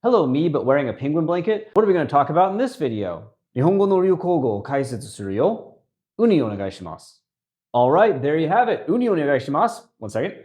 Hello, me, but wearing a penguin blanket. What are we going to talk about in this video? 日本語の流行語を解説するよ。Uniお願いします。Alright, there you have it. Uniお願いします. One second.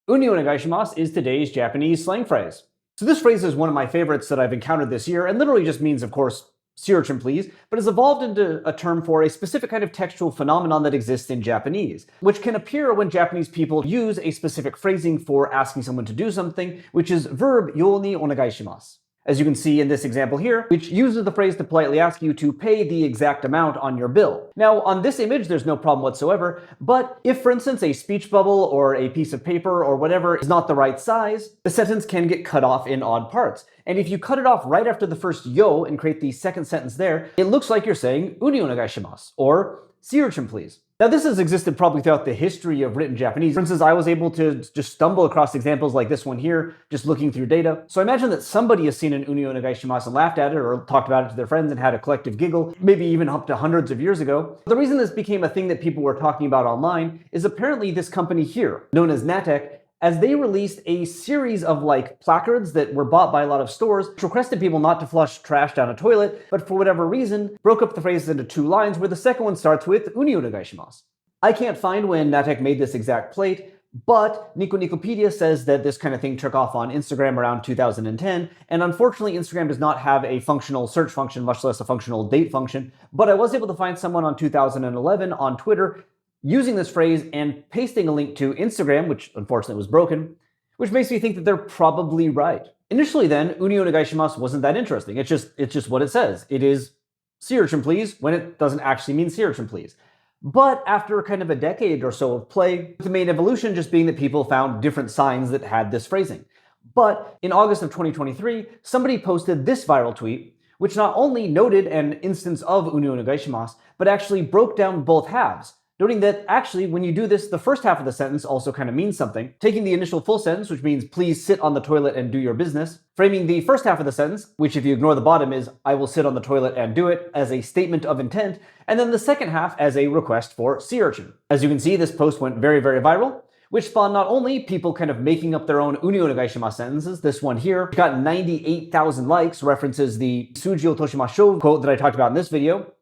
Uniお願いします is today's Japanese slang phrase. So this phrase is one of my favorites that I've encountered this year and literally just means, of course, sea urchin please, but has evolved into a term for a specific kind of textual phenomenon that exists in Japanese, which can appear when Japanese people use a specific phrasing for asking someone to do something, which is verb yo ni onegai shimasu. As you can see in this example here, which uses the phrase to politely ask you to pay the exact amount on your bill. Now, on this image, there's no problem whatsoever, but if, for instance, a speech bubble or a piece of paper or whatever is not the right size, the sentence can get cut off in odd parts. And if you cut it off right after the first yo and create the second sentence there, it looks like you're saying uni onegai shimasu, or sea urchin please. Now, this has existed probably throughout the history of written Japanese. For instance, I was able to just stumble across examples like this one here, just looking through data. So I imagine that somebody has seen an uni onegai shimasu and laughed at it or talked about it to their friends and had a collective giggle, maybe even up to hundreds of years ago. The reason this became a thing that people were talking about online is apparently this company here, known as Natech, as they released a series of placards that were bought by a lot of stores, which requested people not to flush trash down a toilet, but for whatever reason, broke up the phrases into two lines where the second one starts with uni onegai shimasu. I can't find when Natech made this exact plate, but Nicopedia says that this kind of thing took off on Instagram around 2010, and unfortunately Instagram does not have a functional search function, much less a functional date function, but I was able to find someone on 2011 on Twitter using this phrase and pasting a link to Instagram, which unfortunately was broken, which makes me think that they're probably right. Initially then, uni onegai shimasu wasn't that interesting. It's just what it says. It is sea urchin please when it doesn't actually mean sea urchin please. But after kind of a decade or so of play, the main evolution just being that people found different signs that had this phrasing. But in August of 2023, somebody posted this viral tweet, which not only noted an instance of uni onegai shimasu, but actually broke down both halves, noting that actually when you do this, the first half of the sentence also kind of means something, taking the initial full sentence, which means please sit on the toilet and do your business, framing the first half of the sentence, which if you ignore the bottom is I will sit on the toilet and do it, as a statement of intent, and then the second half as a request for sea urchin. As you can see, this post went very, very viral, which spawned not only people kind of making up their own uni onegai shimasu sentences. This one here got 98,000 likes, references the Suji o Toshimashou quote that I talked about in this video,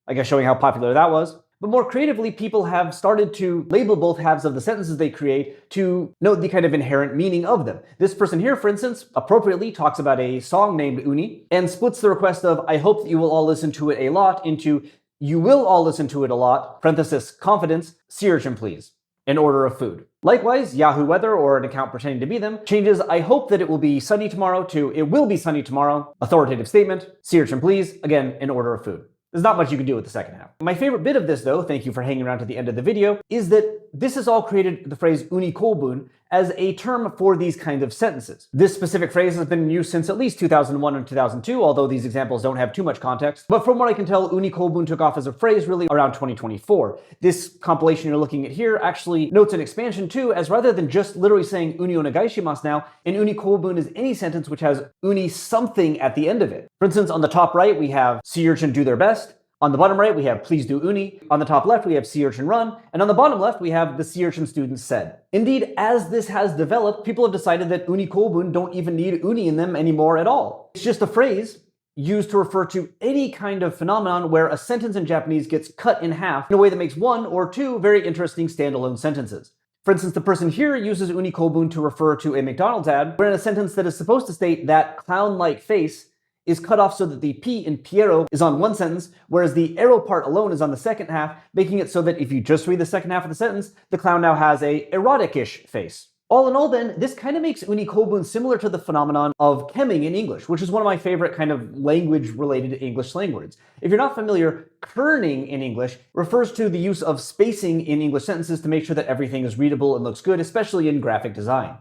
I guess showing how popular that was. But more creatively, people have started to label both halves of the sentences they create to note the kind of inherent meaning of them. This person here, for instance, appropriately talks about a song named Uni and splits the request of I hope that you will all listen to it a lot into you will all listen to it a lot, parenthesis, confidence, sea urchin please, in order of food. Likewise, Yahoo Weather, or an account pretending to be them, changes I hope that it will be sunny tomorrow to it will be sunny tomorrow, authoritative statement, sea urchin please, again, in order of food. There's not much you can do with the second half. My favorite bit of this though, thank you for hanging around to the end of the video, is that this has all created the phrase Uni Koubun as a term for these kind of sentences. This specific phrase has been in use since at least 2001 and 2002, although these examples don't have too much context. But from what I can tell, Uni Koubun took off as a phrase really around 2024. This compilation you're looking at here actually notes an expansion too, as rather than just literally saying uni onegai shimasu now, an Uni Koubun is any sentence which has uni something at the end of it. For instance, on the top right, we have sea urchin do their best. On the bottom right, we have please do uni. On the top left, we have sea urchin run. And on the bottom left, we have the sea urchin students said. Indeed, as this has developed, people have decided that uni koubun don't even need uni in them anymore at all. It's just a phrase used to refer to any kind of phenomenon where a sentence in Japanese gets cut in half in a way that makes one or two very interesting standalone sentences. For instance, the person here uses uni koubun to refer to a McDonald's ad, where in a sentence that is supposed to state that clown-like face is cut off so that the P in Piero is on one sentence, whereas the arrow part alone is on the second half, making it so that if you just read the second half of the sentence, the clown now has a erotic-ish face. All in all then, this kind of makes uni koubun similar to the phenomenon of kemming in English, which is one of my favorite kind of language-related English slang words. If you're not familiar, kerning in English refers to the use of spacing in English sentences to make sure that everything is readable and looks good, especially in graphic design.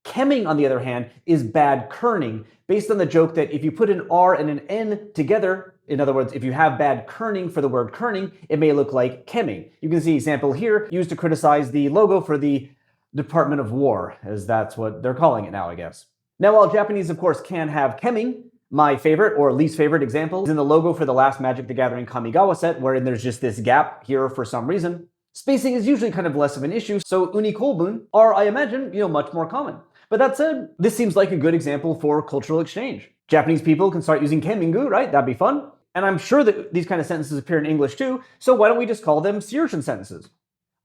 Kemming, on the other hand, is bad kerning, based on the joke that if you put an R and an N together, in other words, if you have bad kerning for the word kerning, it may look like kemming. You can see an example here used to criticize the logo for the Department of War, as that's what they're calling it now, I guess. Now, while Japanese, of course, can have kemming, my favorite or least favorite example is in the logo for the last Magic the Gathering Kamigawa set, wherein there's just this gap here for some reason. Spacing is usually kind of less of an issue, so uni koubun are, I imagine, much more common. But that said, this seems like a good example for cultural exchange. Japanese people can start using kenmingu, right? That'd be fun. And I'm sure that these kind of sentences appear in English too, so why don't we just call them seirtion sentences?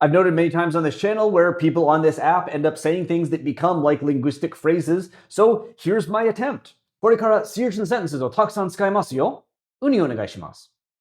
I've noted many times on this channel where people on this app end up saying things that become like linguistic phrases, so here's my attempt. これから seirtion sentences をたくさん使いますよ。ウニお願いします。